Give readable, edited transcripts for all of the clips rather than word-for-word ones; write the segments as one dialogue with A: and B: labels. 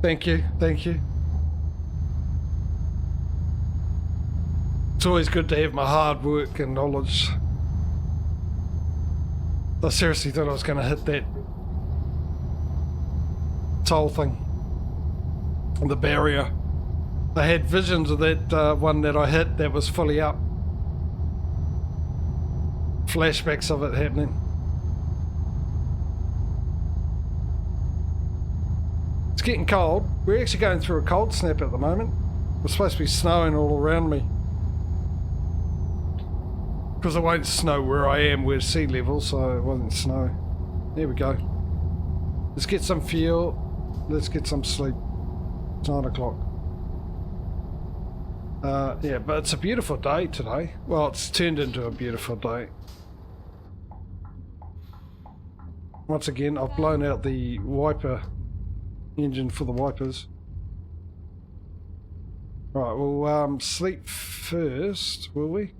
A: Thank you, thank you. It's always good to have my hard work and knowledge. I seriously thought I was going to hit that toll thing, the barrier. I had visions of that one that I hit that was fully up. Flashbacks of it happening. It's getting cold. We're actually going through a cold snap at the moment. It's supposed to be snowing all around me. Because it won't snow where I am, where sea level, so it won't snow. There we go. Let's get some fuel. Let's get some sleep. It's 9 o'clock. Yeah, but it's a beautiful day today. Well, it's turned into a beautiful day. Once again, I've blown out the wiper engine for the wipers. Right, we'll sleep first, will we?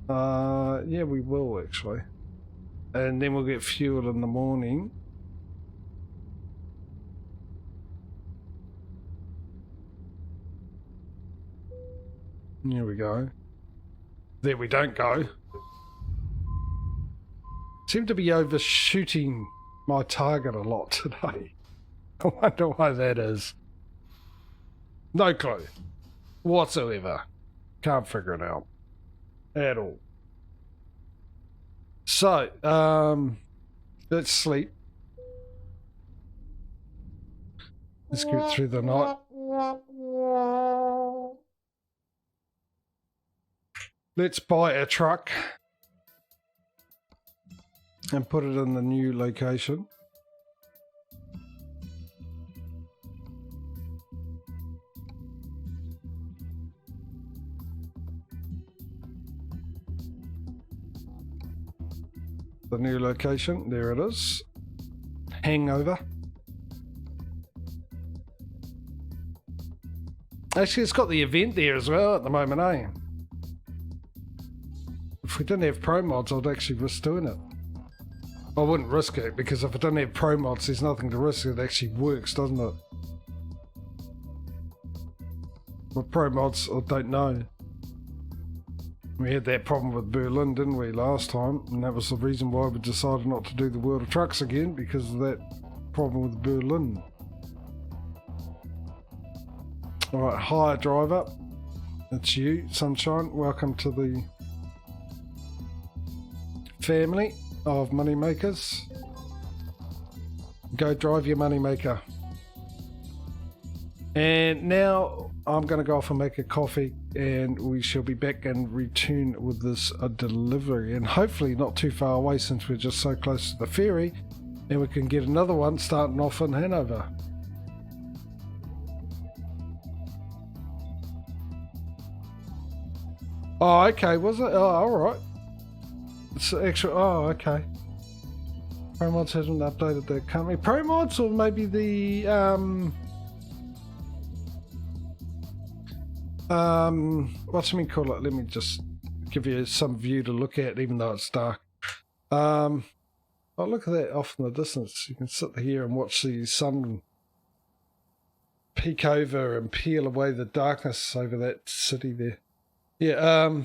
A: Yeah, we will actually. And then we'll get fuel in the morning. There we go. There we don't go. Seem to be overshooting my target a lot today. I wonder why that is. No clue. Whatsoever. Can't figure it out. At all. So, let's sleep. Let's get through the night. Let's buy a truck and put it in the new location. The new location, there it is. Hangover. Actually, it's got the event there as well at the moment, eh? If we didn't have pro mods, I'd actually risk doing it. I wouldn't risk it, because if I don't have pro mods, there's nothing to risk. It actually works, doesn't it? With pro mods, I don't know. We had that problem with Berlin, didn't we, last time? And that was the reason why we decided not to do the World of Trucks again, because of that problem with Berlin. Alright, hi driver. It's you, Sunshine. Welcome to the family of moneymakers. Go drive your moneymaker. And now I'm going to go off and make a coffee, and we shall be back and return with this delivery, and hopefully not too far away, since we're just so close to the ferry, and we can get another one starting off in Hanover. Oh, okay, was it? Oh, alright. It's actually, oh, okay. ProMods hasn't updated their company. ProMods, or maybe the, whatchamacallit it? Let me just give you some view to look at, even though it's dark. Oh, look at that off in the distance. You can sit here and watch the sun peek over and peel away the darkness over that city there. Yeah,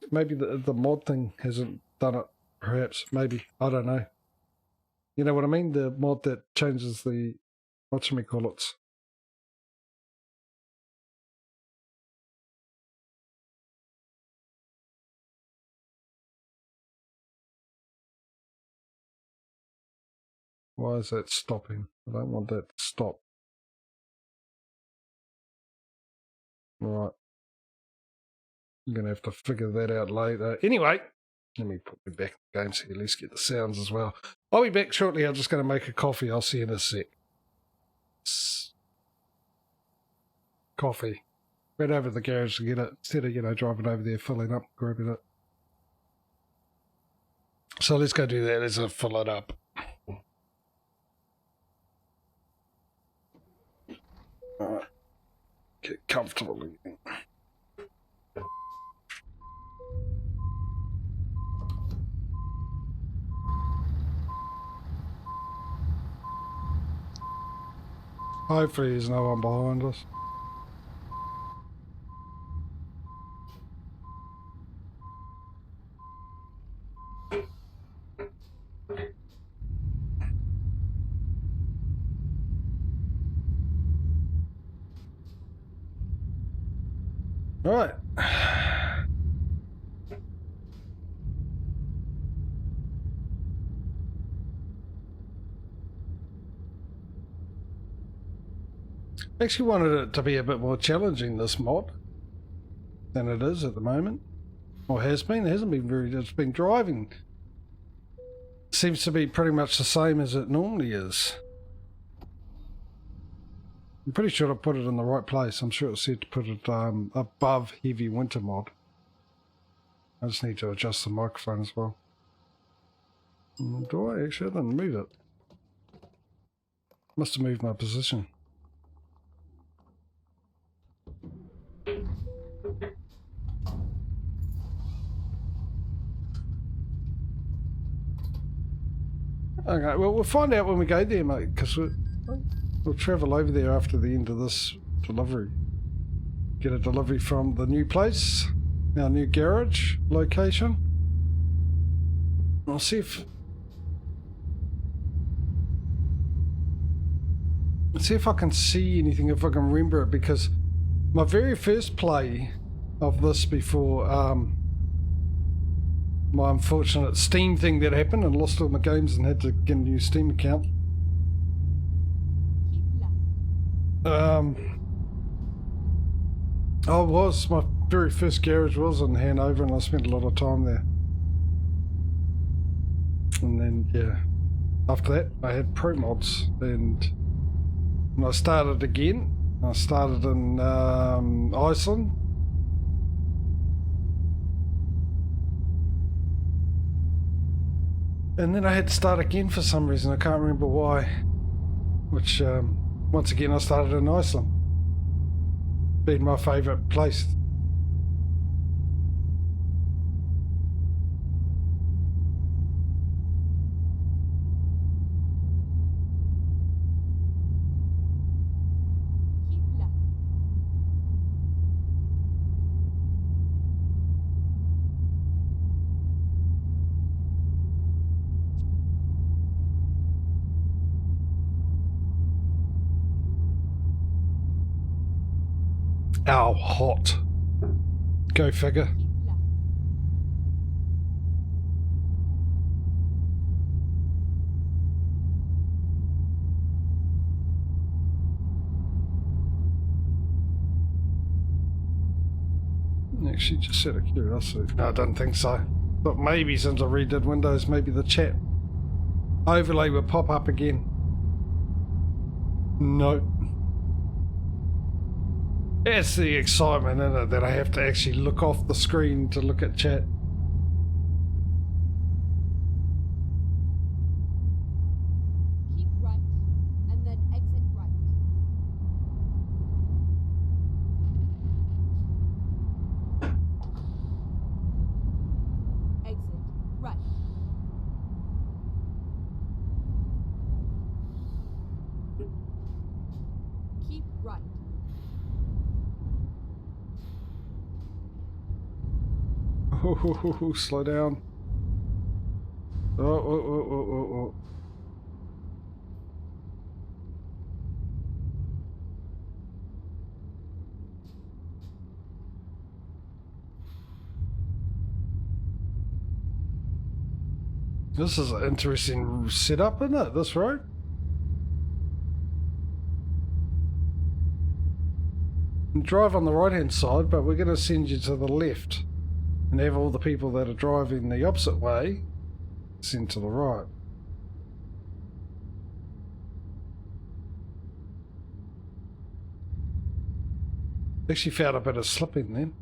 A: maybe the mod thing hasn't done it, perhaps, maybe, I don't know. You know what I mean? The mod that changes the, whatchamacallits. Why is that stopping? I don't want that to stop. Right. I'm going to have to figure that out later. Anyway, let me put me back in the game so you at least get the sounds as well. I'll be back shortly. I'm just going to make a coffee. I'll see you in a sec. Coffee. Right over to the garage to get it, instead of, driving over there, filling up, grabbing it. So let's go do that. Let's fill it up. Alright. Get comfortable again. Hopefully there's no one behind us. Right. Actually wanted it to be a bit more challenging, this mod, than it is at the moment. Or has been. It hasn't been very... It's been driving. Seems to be pretty much the same as it normally is. I'm pretty sure I put it in the right place. I'm sure it said to put it above heavy winter mod. I just need to adjust the microphone as well. Do I actually? I didn't move it. Must have moved my position. Okay, well, we'll find out when we go there, mate, because we'll travel over there after the end of this delivery. Get a delivery from the new place, our new garage location. I'll see if... Let's see if I can see anything, if I can remember it, because my very first play of this before my unfortunate Steam thing that happened and lost all my games and had to get a new Steam account. My very first garage was in Hanover and I spent a lot of time there. And then, yeah, after that I had pro mods, and when I started again, I started in Iceland. And then I had to start again for some reason, I can't remember why. Which, once again, I started in Iceland. Being my favourite place. Ow, hot. Go figure. Actually, just out of curiosity. No, I don't think so. But maybe since I redid Windows, maybe the chat overlay will pop up again. No. It's the excitement in it that I have to actually look off the screen to look at chat.
B: Keep right, and then exit right. Exit right. Keep right.
A: Oh, slow down. Oh. This is an interesting setup, isn't it, this road? You drive on the right hand side, but we're going to send you to the left and have all the people that are driving the opposite way sent to the right. Actually found a bit of slipping then.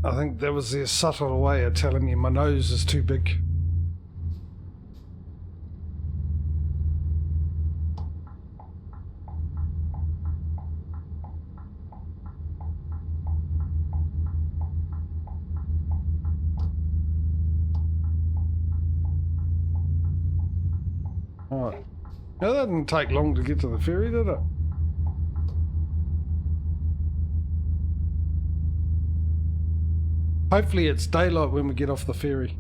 A: I think that was their subtle way of telling me my nose is too big. Alright. Now that didn't take long to get to the ferry, did it? Hopefully it's daylight when we get off the ferry.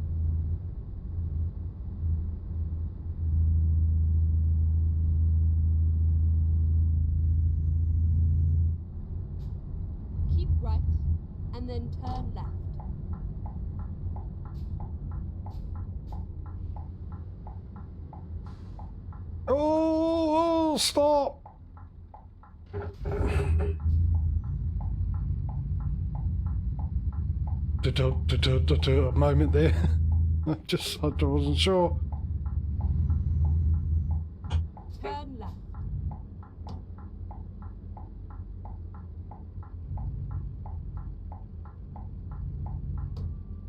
B: Keep right and then turn left.
A: Oh, stop! A moment there. I wasn't sure.
B: Turn left.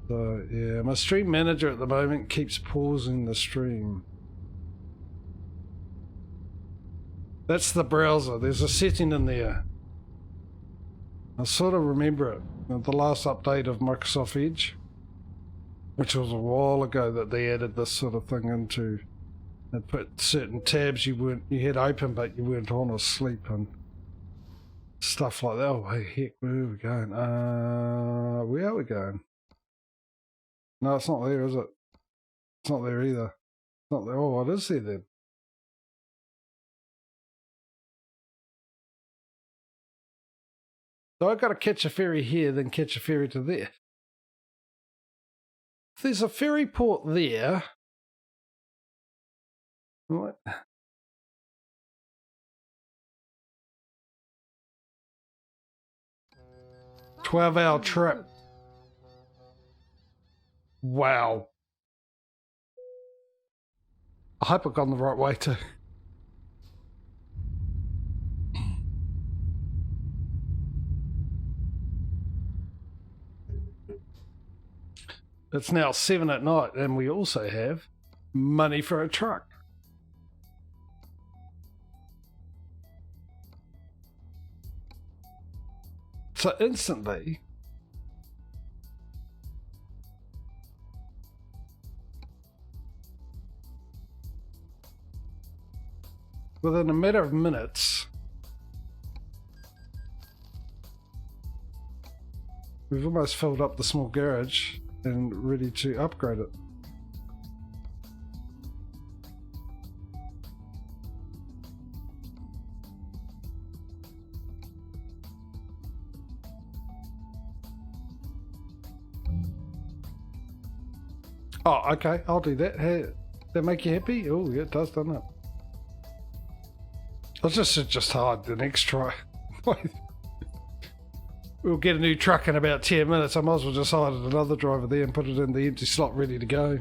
A: So yeah, my stream manager at the moment keeps pausing the stream. That's the browser. There's a setting in there. I sort of remember it. The last update of Microsoft Edge, which was a while ago, that they added this sort of thing into. They put certain tabs you had open but you weren't on or asleep and stuff like that. Oh hey, heck, where are we going? Where are we going? No, it's not there, is it? It's not there either. It's not there. Oh, what is there then? So I've got to catch a ferry here, then catch a ferry to there. If there's a ferry port there... What?
B: Follow
A: 12-hour
B: the
A: trip.
B: route.
A: Wow. I hope I've gone the right way too. It's now 7 at night and we also have money for a truck. So instantly, within a matter of minutes, we've almost filled up the small garage and ready to upgrade it. Oh, okay, I'll do that. Hey, that make you happy? Oh, yeah, it does, doesn't it? I'll just hide the next try. We'll get a new truck in about 10 minutes. I might as well just hire another driver there and put it in the empty slot ready to go.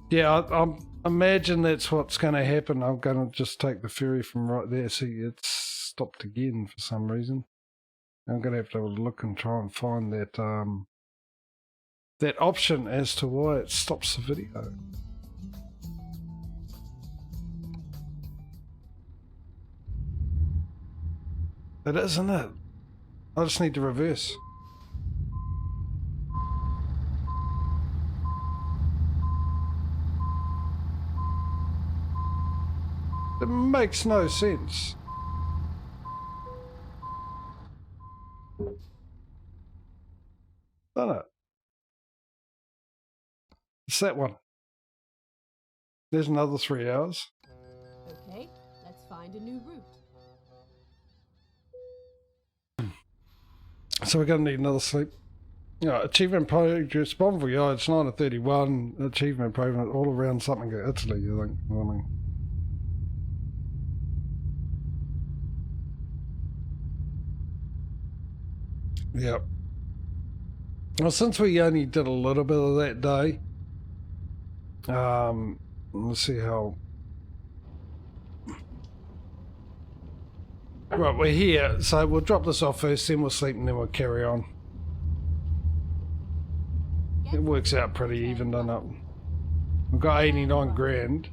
A: Yeah, I imagine that's what's going to happen. I'm going to just take the ferry from right there. See, it's stopped again for some reason. I'm going to have to look and try and find that that option as to why it stops the video. It is, isn't it? I just need to reverse. It makes no sense. Doesn't it? It's that one. There's another 3 hours.
B: Okay, let's find a new route.
A: So we're going to need another sleep. Yeah, achievement progress, Bon Voyage, 9 of 31, achievement progress, all around something at Italy, you think. I mean. Yep. Well, since we only did a little bit of that day, let's see how... Right, we're here, so we'll drop this off first, then we'll sleep and then we'll carry on. It works out pretty even, doesn't it? We've got 89 grand.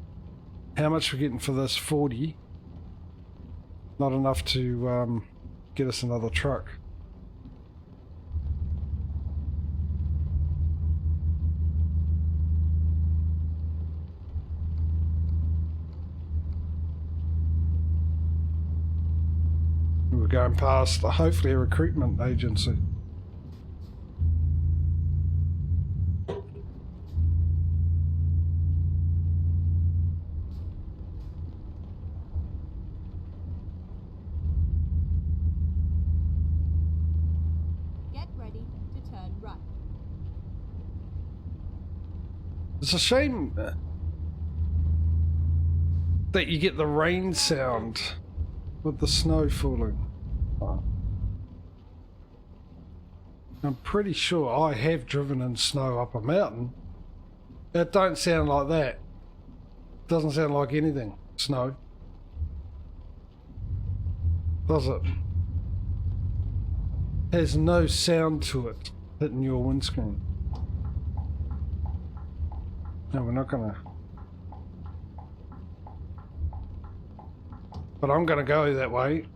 A: How much are we getting for this? 40. Not enough to get us another truck. going past hopefully a recruitment agency.
B: Get ready to turn right.
A: It's a shame that you get the rain sound with the snow falling. I'm pretty sure I have driven in snow up a mountain. It don't sound like that. Doesn't sound like anything. Snow. Does it? Has no sound to it hitting your windscreen. No, we're not gonna. But I'm gonna go that way.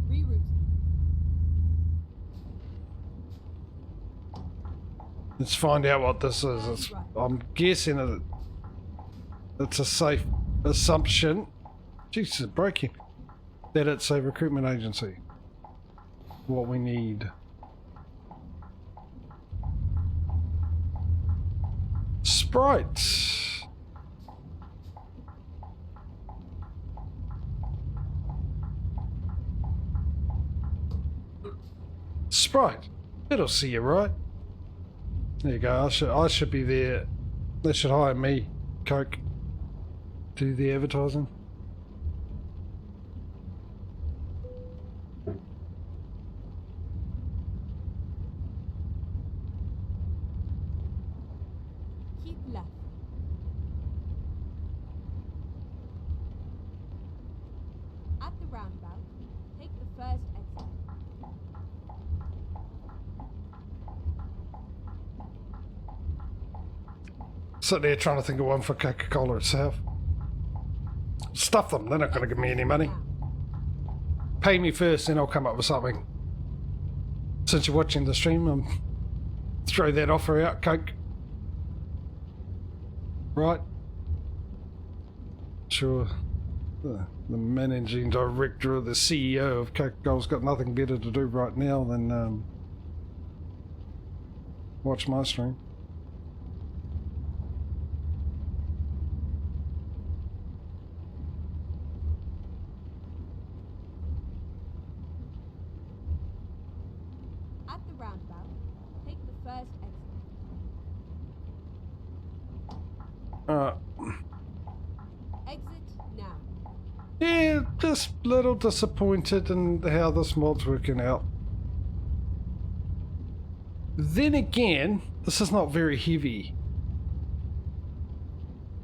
B: Reroute.
A: Let's find out what this is. I'm guessing that it's a safe assumption. Jesus, breaking. That it's a recruitment agency. What we need. Sprite. Sprite. It'll see you, right? There you go. I should be there. They should hire me, Coke, do the advertising.
B: Keep left. At the roundabout, take the first exit.
A: Sitting there trying to think of one for Coca-Cola itself. Stuff them, they're not going to give me any money. Pay me first, then I'll come up with something. Since you're watching the stream, throw that offer out, Coke. Right? Sure. The managing director or the CEO of Coca-Cola's got nothing better to do right now than watch my stream.
B: At the roundabout, take the first exit. Exit now.
A: Yeah, just a little disappointed in how this mod's working out. Then again, this is not very heavy.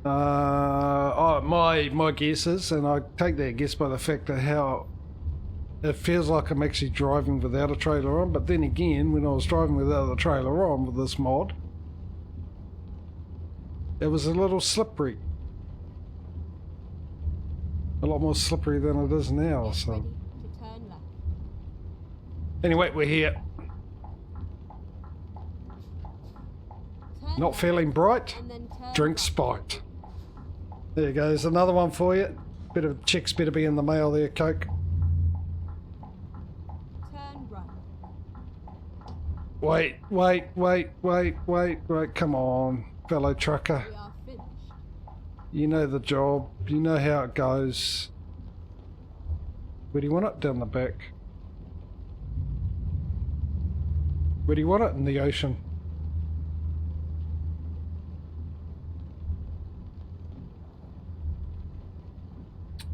A: My guess is, and I take that guess by the fact of how it feels like I'm actually driving without a trailer on, but then again, when I was driving without the trailer on with this mod, it was a little slippery. A lot more slippery than it is now,
B: Get
A: so...
B: ready to turn left.
A: Anyway, we're here.
B: Turn
A: Not
B: left
A: feeling bright?
B: and then turn
A: Drink
B: right.
A: Spite. There you go, there's another one for you. Bit of checks better be in the mail there, Coke.
B: Turn right.
A: Wait, come on, fellow trucker.
B: We are finished.
A: You know the job, you know how it goes. Where do you want it? Down the back. Where do you want it? In the ocean.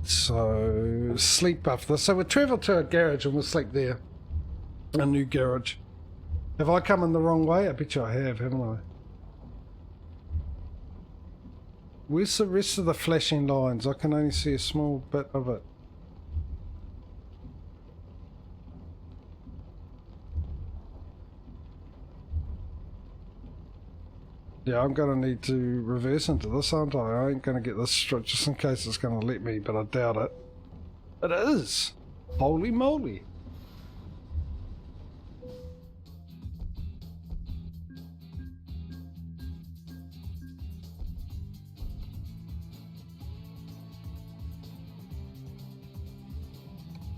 A: So, sleep after this. So we'll travel to a garage and we'll sleep there. A new garage. Have I come in the wrong way? I bet you I have, haven't I? Where's the rest of the flashing lines? I can only see a small bit of it. Yeah, I'm going to need to reverse into this, aren't I? I ain't going to get this straight just in case it's going to let me, but I doubt it. It is! Holy moly.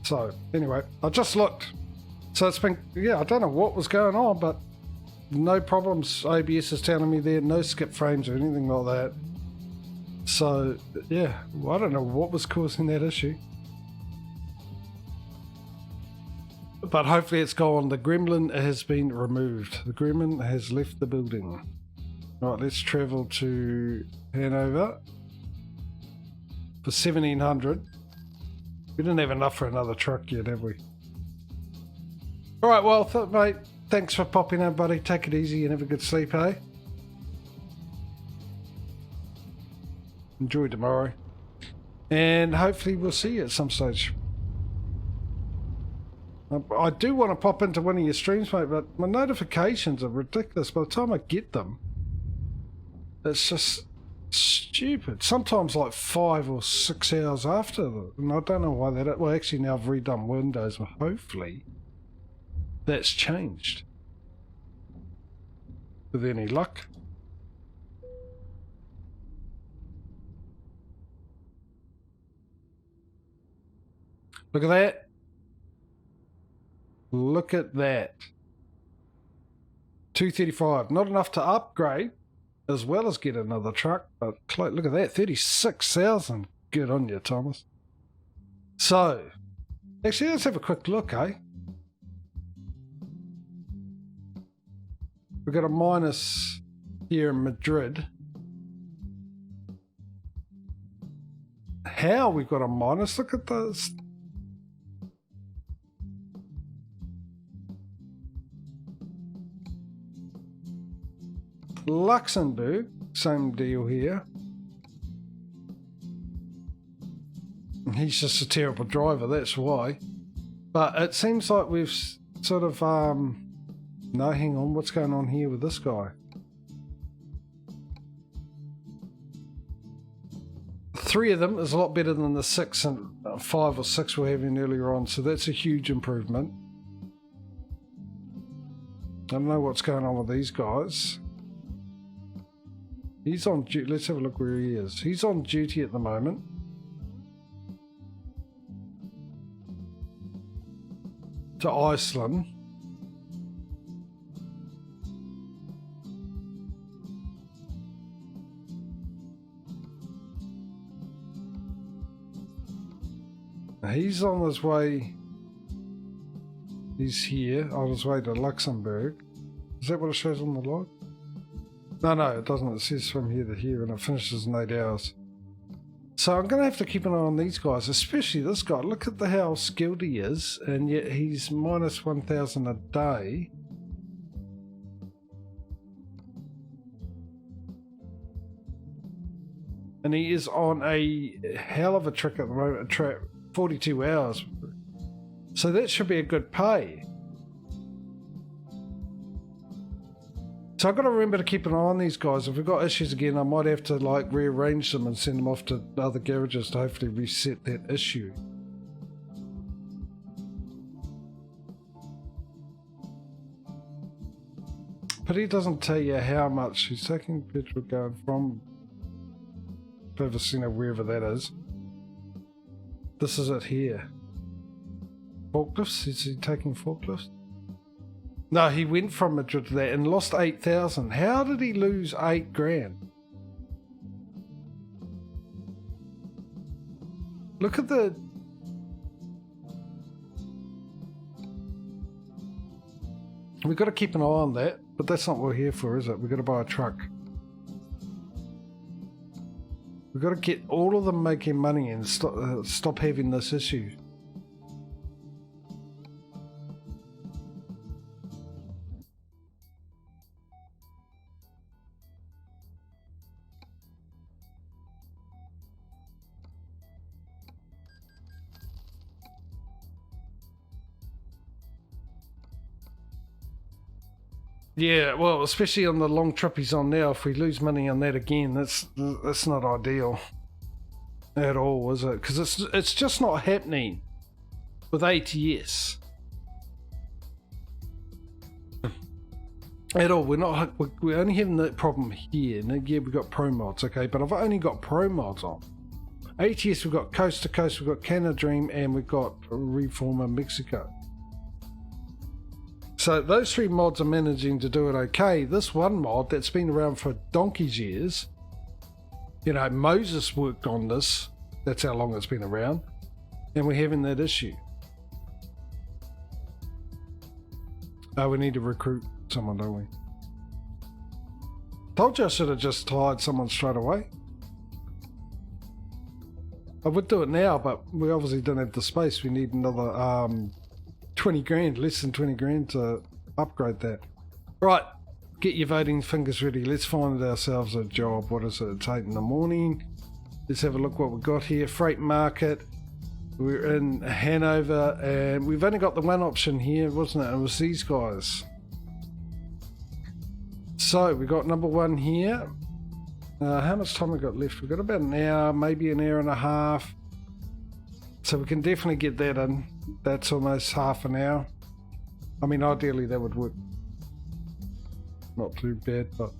A: So, anyway, I just looked. So it's been, yeah, I don't know what was going on, but no problems. OBS is telling me there, no skip frames or anything like that. So, yeah, I don't know what was causing that issue. But hopefully it's gone. The gremlin has been removed. The gremlin has left the building. Right, let's travel to Hanover for 1700. We didn't have enough for another truck yet, have we? Alright, well, mate, thanks for popping in, buddy. Take it easy and have a good sleep, eh? Enjoy tomorrow. And hopefully we'll see you at some stage. I do want to pop into one of your streams, mate, but my notifications are ridiculous. By the time I get them, it's just stupid. Sometimes like 5 or 6 hours after, and I don't know why that. Well, actually, now I've redone Windows, but hopefully that's changed. With any luck. Look at that. Look at that. 235. Not enough to upgrade as well as get another truck, but look at that. 36,000. Good on you, Thomas. So, actually, let's have a quick look, eh? We've got a minus here in Madrid. How we've got a minus? Look at this. Luxembourg, same deal here. He's just a terrible driver, that's why. But it seems like we've sort of, no, hang on, what's going on here with this guy? 3 of them is a lot better than the 6 and 5 or 6 we were having earlier on, so that's a huge improvement. I don't know what's going on with these guys. He's on duty. Let's have a look where he is. He's on duty at the moment. To Iceland. He's on his way. He's here on his way to Luxembourg. Is that what it shows on the log? No, it doesn't. It says from here to here, and it finishes in 8 hours. So I'm going to have to keep an eye on these guys, especially this guy. Look at how skilled he is, and yet he's minus 1,000 a day. And he is on a hell of a trick at the moment, 42 hours. So that should be a good pay. So I've got to remember to keep an eye on these guys. If we've got issues again, I might have to like rearrange them and send them off to other garages to hopefully reset that issue. But he doesn't tell you how much he's taking petrol going from Pavicino, wherever that is. This is it here. Forklifts? Is he taking forklifts? No, he went from Madrid to that and lost 8,000. How did he lose 8 grand? Look at the... We've got to keep an eye on that, but that's not what we're here for, is it? We've got to buy a truck. We've got to get all of them making money and stop having this issue. Yeah, well, especially on the long trip he's on now, if we lose money on that again, that's not ideal at all, is it? Because it's just not happening. with ATS. At all. We're only having that problem here. Now, yeah, we've got pro mods, okay, but I've only got pro mods on. ATS, we've got Coast to Coast, we've got Canada Dream, and we've got Reformer Mexico. So those 3 mods are managing to do it okay. This one mod that's been around for donkey's years, you know, Moses worked on this. That's how long it's been around. And we're having that issue. Oh, we need to recruit someone, don't we? Told you I should have just hired someone straight away. I would do it now, but we obviously don't have the space. We need another 20 grand, less than 20 grand to upgrade that. Right, get your voting fingers ready. Let's find ourselves a job. What is it? It's 8 in the morning. Let's have a look what we've got here. Freight market. We're in Hanover, and we've only got the one option here, wasn't it? It was these guys. So we got number 1 here. How much time we got left? We've got about an hour, maybe an hour and a half. So we can definitely get that in. That's almost half an hour. I mean, ideally that would work. Not too bad, but...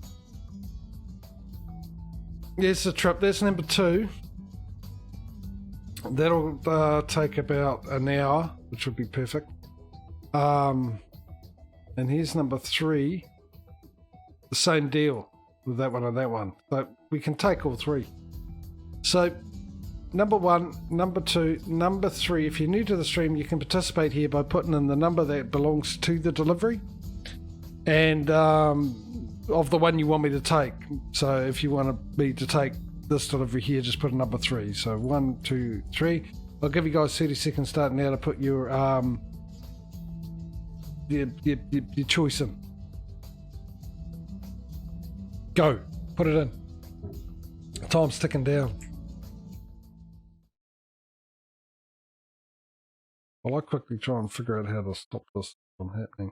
A: There's the trip. There's number 2. That'll take about an hour, which would be perfect. And here's number 3. The same deal with that one and that one. So we can take all 3. So number 1, number 2, number 3. If you're new to the stream, you can participate here by putting in the number that belongs to the delivery and of the one you want me to take. So if you want me to take this delivery here, just put a number 3. So 1, 2, 3. I'll give you guys 30 seconds starting now to put your choice in. Go. Put it in. Time's ticking down. Well, I quickly try and figure out how to stop this from happening.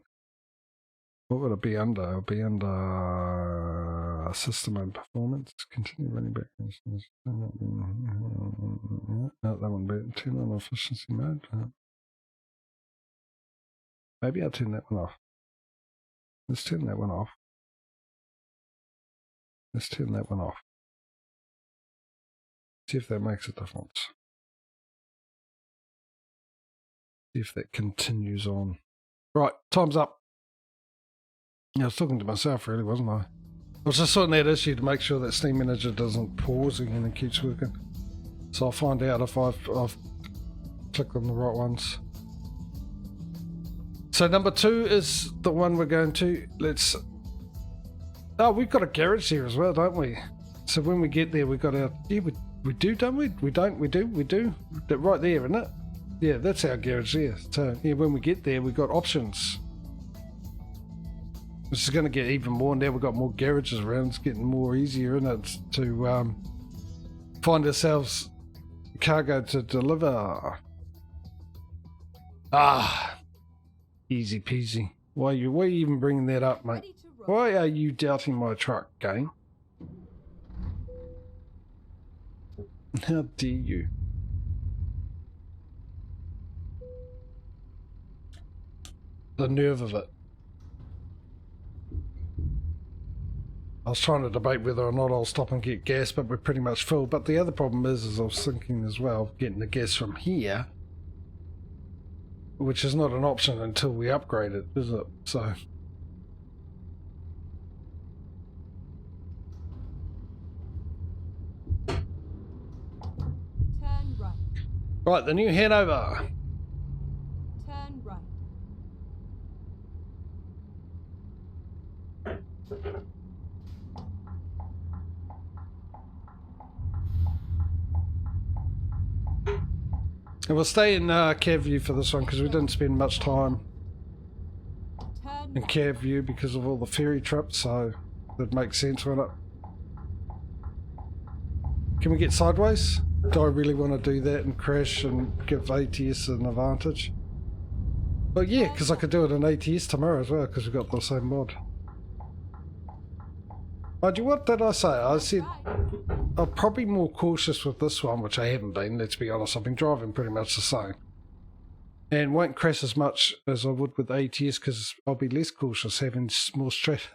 A: What would it be under? It'll be under system and performance. Continue running back. No, that wouldn't be. Turn on efficiency mode. Maybe I'll turn that one off. Let's turn that one off. Let's turn that one off. See if that makes a difference. See if that continues on. Right, time's up. Yeah, I was talking to myself really, wasn't I? I was just sorting that issue to make sure that Steam Manager doesn't pause again and keeps working. So I'll find out if I've clicked on the right ones. So number 2 is the one we're going to. Let's... Oh, we've got a garage here as well, don't we? So when we get there, we've got our... Yeah, we do, don't we? We don't, we do, we do. That right there, isn't it? Yeah, that's our garage there. So yeah, when we get there, we've got options. This is going to get even more. Now we've got more garages around. It's getting more easier, isn't it, to find ourselves cargo to deliver. Ah, easy peasy. Why are you even bringing that up, mate? Why are you doubting my truck, game? How dare you? The nerve of it. I was trying to debate whether or not I'll stop and get gas, but we're pretty much full. But the other problem is I was thinking as well, getting the gas from here, which is not an option until we upgrade it, is it? So...
B: Turn right.
A: Right, the new Hanover.
B: Turn right.
A: And we'll stay in cab view for this one because we didn't spend much time
B: Turn
A: in cab view because of all the ferry trips, so that makes sense, won't it? Can we get sideways? Do I really want to do that and crash and give ATS an advantage? Well, yeah, because I could do it in ATS tomorrow as well because we've got the same mod. Mind you, what did I say? I said I'm probably more cautious with this one, which I haven't been, let's be honest. I've been driving pretty much the same. and won't crash as much as I would with ATS because I'll be less cautious having more straight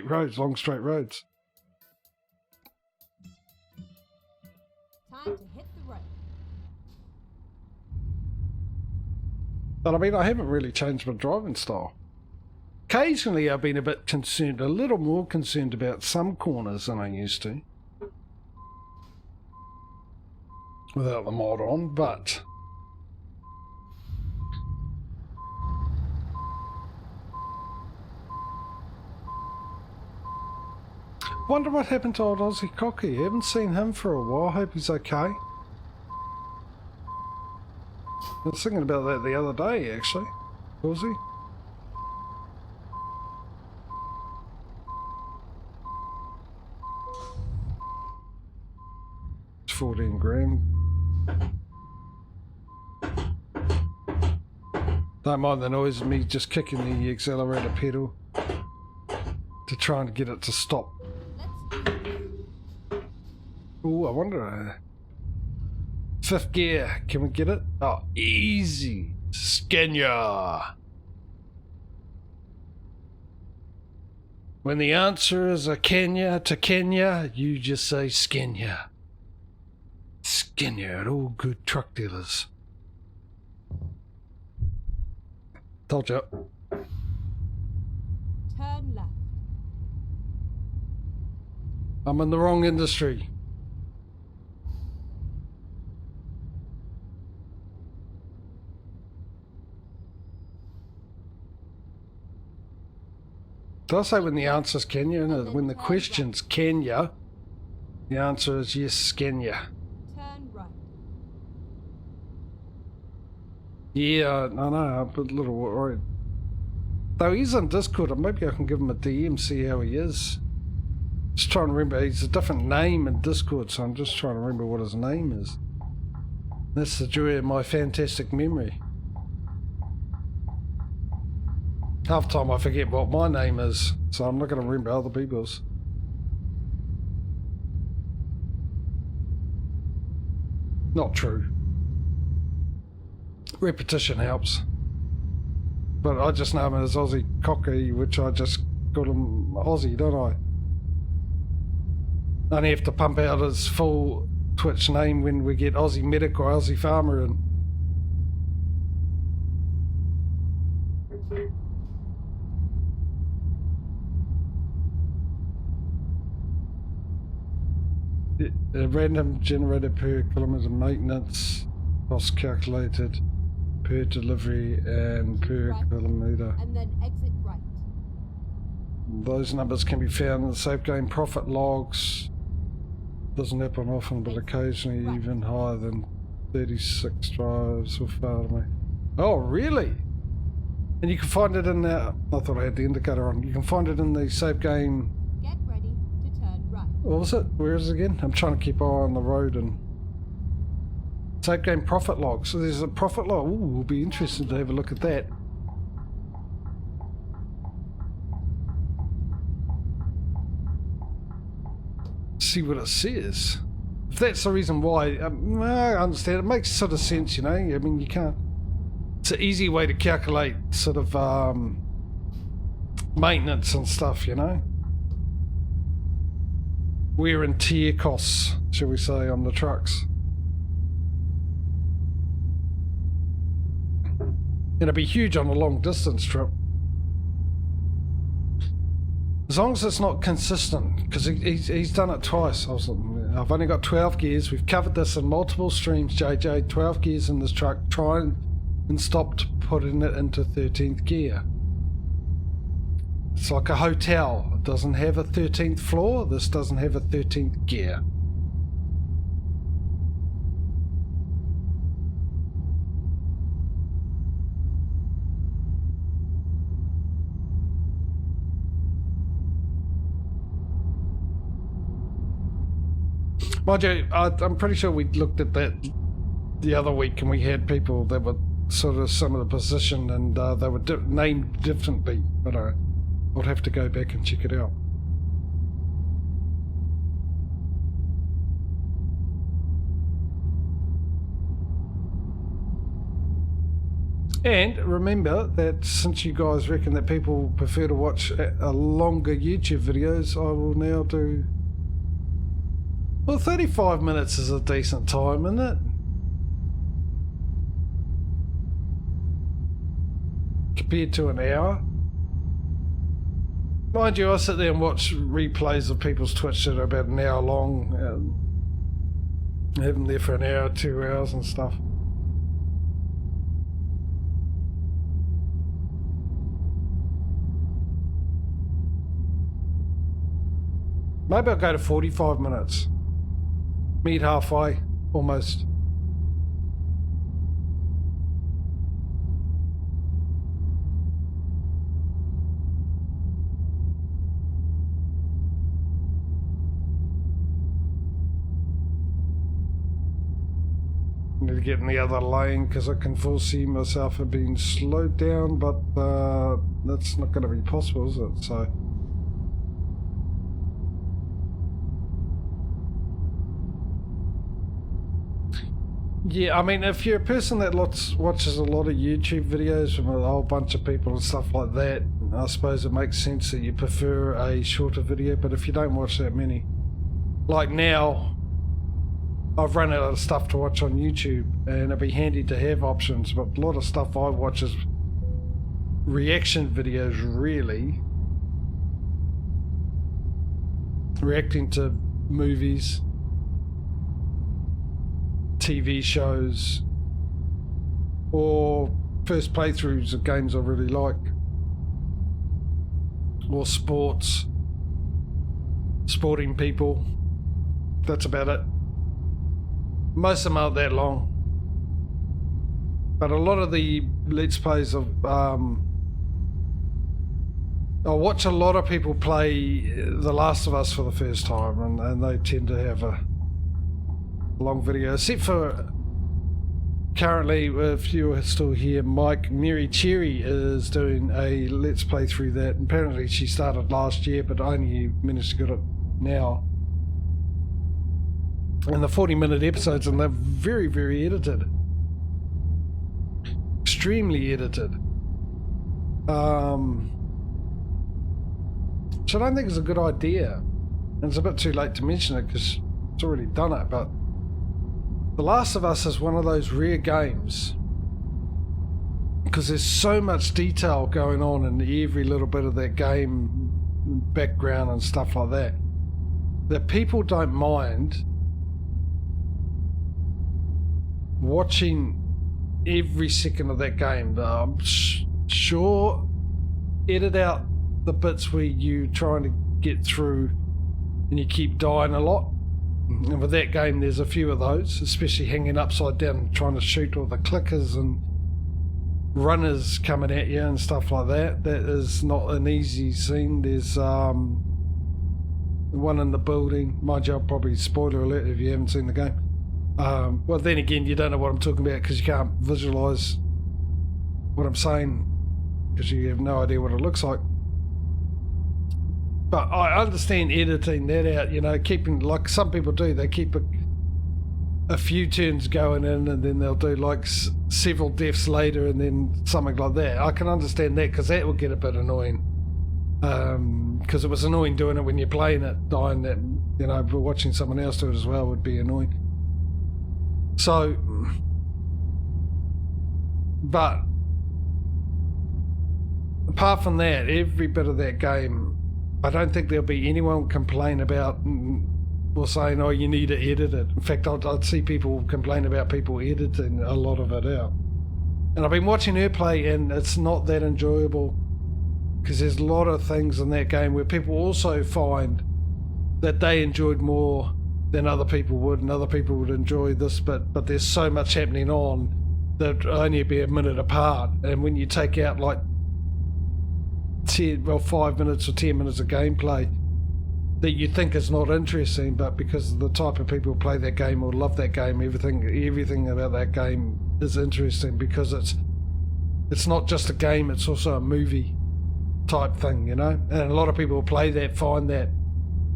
A: roads, long straight roads.
B: Time to hit the road.
A: But I mean, I haven't really changed my driving style. Occasionally I've been a bit concerned, a little more concerned about some corners than I used to. Without the mod on, but... Wonder what happened to old Aussie Cocky. Haven't seen him for a while. Hope he's okay. I was thinking about that the other day, actually. Was he? It's 14 grand. Don't mind the noise of me just kicking the accelerator pedal to try and get it to stop. Oh, I wonder. Fifth gear, can we get it? Oh, easy. Skenya. When the answer is a Kenya to Kenya, you just say Skenya. Skenya at all good truck dealers. Told you.
B: Turn left.
A: I'm in the wrong industry. Did I say when the answer is Kenya? No, when the question's Kenya, the answer is yes, Kenya.
B: Turn right.
A: Yeah, no, I'm a little worried. Though he's on Discord, maybe I can give him a DM, see how he is. Just trying to remember, he's a different name in Discord, so I'm just trying to remember what his name is. That's the joy of my fantastic memory. Half the time I forget what my name is, so I'm not going to remember other people's. Not true. Repetition helps. But I just know him as Aussie Cocky, which I just call him Aussie, don't I? I only have to pump out his full Twitch name when we get Aussie Medic or Aussie Farmer in. A random generator per kilometre maintenance, cost calculated per delivery and per
B: Right.
A: kilometre.
B: And then exit right.
A: Those numbers can be found in the safe game profit logs. Doesn't happen often, but occasionally
B: Right.
A: even higher than 36 drives so far to me. Oh, really? And you can find it in the... I thought I had the indicator on. You can find it in the safe game...
B: Get ready to turn right.
A: What was it? Where is it again? I'm trying to keep eye on the road and... Safe game profit log. So there's a profit log. Ooh, we'll be interested to have a look at that. See what it says. If that's the reason why, I understand. It makes sort of sense, you know. I mean, you can't... It's an easy way to calculate sort of maintenance and stuff, you know. Wear and tear costs, shall we say, on the trucks. It'll be huge on a long distance trip. As long as it's not consistent, because he's done it twice. I've only got 12 gears. We've covered this in multiple streams, JJ. 12 gears in this truck. Try and stopped putting it into 13th gear. It's like a hotel. It doesn't have a 13th floor. This doesn't have a 13th gear. Mind you, I'm pretty sure we looked at that the other week and we had people that were sort of some of the position and they were named differently, but I'll have to go back and check it out. And remember that since you guys reckon that people prefer to watch a longer YouTube videos, I will now do... Well, 35 minutes is a decent time, isn't it? Compared to an hour. Mind you, I sit there and watch replays of people's Twitch that are about an hour long. Have them there for an hour, 2 hours and stuff. Maybe I'll go to 45 minutes. Meet halfway, almost. Need to get in the other lane because I can foresee myself being slowed down, but that's not going to be possible, is it? So. Yeah, I mean, if you're a person that watches a lot of YouTube videos from a whole bunch of people and stuff like that, I suppose it makes sense that you prefer a shorter video, but if you don't watch that many, like now, I've run out of stuff to watch on YouTube, and it'd be handy to have options, but a lot of stuff I watch is reaction videos, really. Reacting to movies, TV shows, or first playthroughs of games I really like, or sporting people. That's about it. Most of them aren't that long, but a lot of the Let's Plays of I watch a lot of people play The Last of Us for the first time, and they tend to have a long video, except for currently, if you're still here, Mary Cherry is doing a Let's Play through that. Apparently she started last year, but only managed to get it now. And the 40-minute episodes, and they're very, very edited. Extremely edited. Which I don't think is a good idea. And it's a bit too late to mention it because it's already done it, but The Last of Us is one of those rare games because there's so much detail going on in every little bit of that game, background and stuff like that, that people don't mind watching every second of that game. I'm sure edit out the bits where you trying to get through and you keep dying a lot. And with that game, there's a few of those, especially hanging upside down, trying to shoot all the clickers and runners coming at you and stuff like that. That is not an easy scene. There's one in the building. Mind you, I'll probably spoiler alert if you haven't seen the game. Well, then again, you don't know what I'm talking about because you can't visualize what I'm saying because you have no idea what it looks like. But I understand editing that out, you know, keeping, like some people do, they keep a few turns going in and then they'll do like several deaths later and then something like that. I can understand that because that would get a bit annoying. Because it was annoying doing it when you're playing it, dying that, you know, but watching someone else do it as well would be annoying. So, but apart from that, every bit of that game, I don't think there'll be anyone complain about or saying, oh, you need to edit it. In fact, I'd see people complain about people editing a lot of it out. And I've been watching her play and it's not that enjoyable because there's a lot of things in that game where people also find that they enjoyed more than other people would, and other people would enjoy this, but there's so much happening on that only be a minute apart. And when you take out like 5 minutes or 10 minutes of gameplay that you think is not interesting, but because of the type of people who play that game or love that game, everything about that game is interesting because it's not just a game, it's also a movie type thing, you know. And a lot of people who play that find that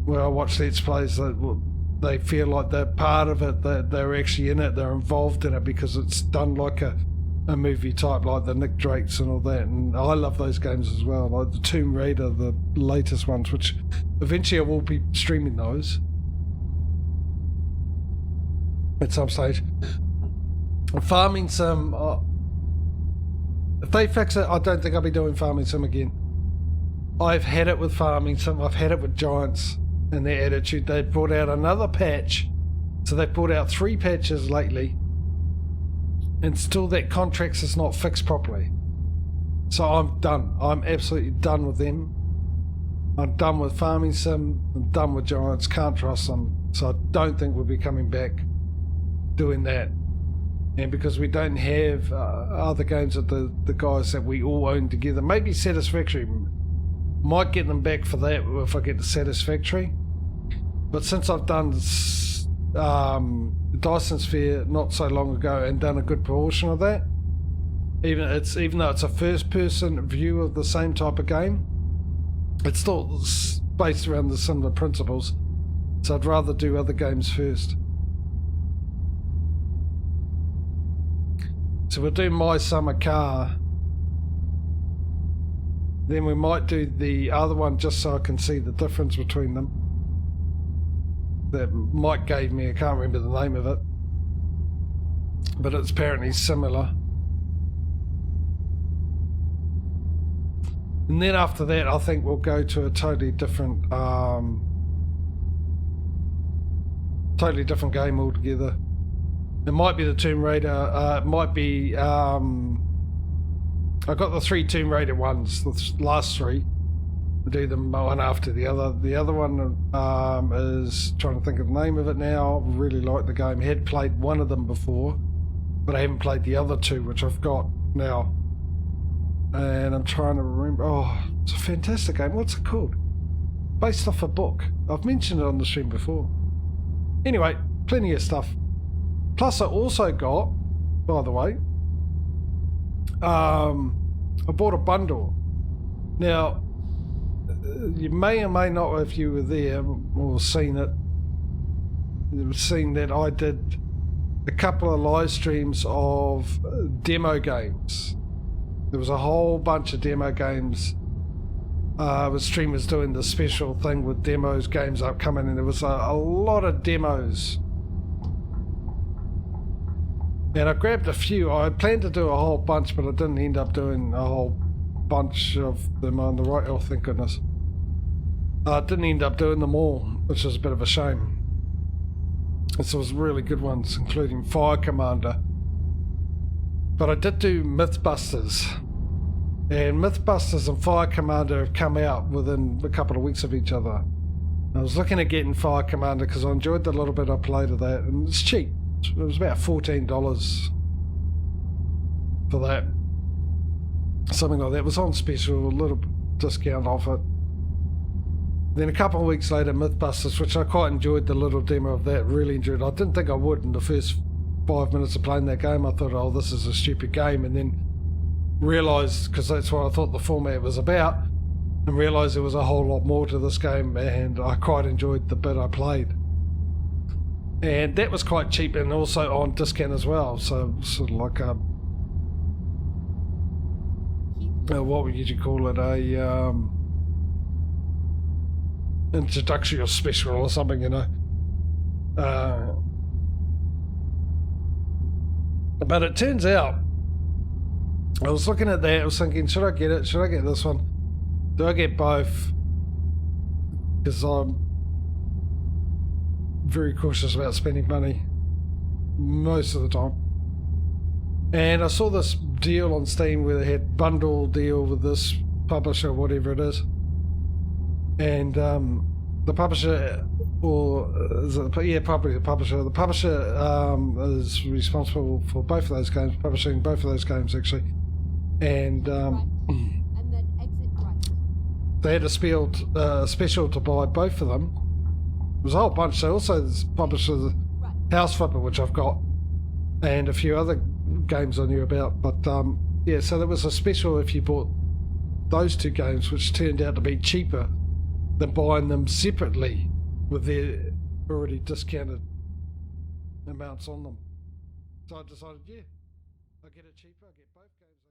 A: when I watch Let's Plays that they feel like they're part of it, that they're actually in it, they're involved in it because it's done like a a movie type like the Nick Drakes and all that, and I love those games as well, like the Tomb Raider, the latest ones, which eventually I will be streaming those at some stage. Farming Sim, if they fix it, I don't think I'll be doing Farming Sim again. I've had it with Farming Sim, I've had it with Giants and their attitude. They brought out another patch, so they brought out 3 patches lately, and still that contracts is not fixed properly. So I'm done. I'm absolutely done with them. I'm done with Farming Sim. I'm done with Giants. Can't trust them. So I don't think we'll be coming back doing that. And because we don't have other games of the guys that we all own together, maybe Satisfactory. Might get them back for that if I get the Satisfactory. But since I've done Dyson Sphere not so long ago and done a good portion of that, even though it's a first person view of the same type of game, it's still based around the similar principles, so I'd rather do other games first. So we'll do My Summer Car, then we might do the other one just so I can see the difference between them that Mike gave me. I can't remember the name of it, but it's apparently similar. And then after that, I think we'll go to a totally different game altogether. It might be the Tomb Raider. It might be. I got the 3 Tomb Raider ones, the last 3. I do them one after the other. The other one is trying to think of the name of it now. I really like the game. I had played one of them before, but I haven't played the other 2, which I've got now. And I'm trying to remember. Oh, it's a fantastic game. What's it called? Based off a book. I've mentioned it on the stream before. Anyway, plenty of stuff. Plus I also got, by the way, I bought a bundle. Now, you may or may not, if you were there or seen it, you've seen that I did a couple of live streams of demo games. There was a whole bunch of demo games. With streamers doing the special thing with demos, games upcoming, and there was a lot of demos. And I grabbed a few. I planned to do a whole bunch, but I didn't end up doing a whole bunch of them on the right. Oh, thank goodness. I didn't end up doing them all, which is a bit of a shame. This was really good ones, including Fire Commander. But I did do Mythbusters. And Mythbusters and Fire Commander have come out within a couple of weeks of each other. I was looking at getting Fire Commander because I enjoyed the little bit I played of that, and it's cheap. It was about $14 for that. Something like that. It was on special, a little discount off it. Then a couple of weeks later, Mythbusters, which I quite enjoyed the little demo of that, really enjoyed. I didn't think I would in the first 5 minutes of playing that game. I thought, oh, this is a stupid game, and then realised, because that's what I thought the format was about, and realised there was a whole lot more to this game, and I quite enjoyed the bit I played. And that was quite cheap and also on discount as well, so sort of like a what would you call it, a introductory or special or something, you know. But it turns out, I was looking at that, I was thinking, should I get it? Should I get this one? Do I get both? Because I'm very cautious about spending money most of the time. And I saw this deal on Steam where they had bundle deal with this publisher, whatever it is. And the publisher, or is it, yeah, probably the publisher. The publisher is responsible for both of those games, publishing both of those games actually. And
B: and then exit right.
A: they had a special to buy both of them. It was a whole bunch. So also this publisher, House Flipper, which I've got, and a few other games I knew about. But yeah, so there was a special if you bought those 2 games, which turned out to be cheaper than buying them separately with their already discounted amounts on them. So I decided, yeah, I get it cheaper, I get both games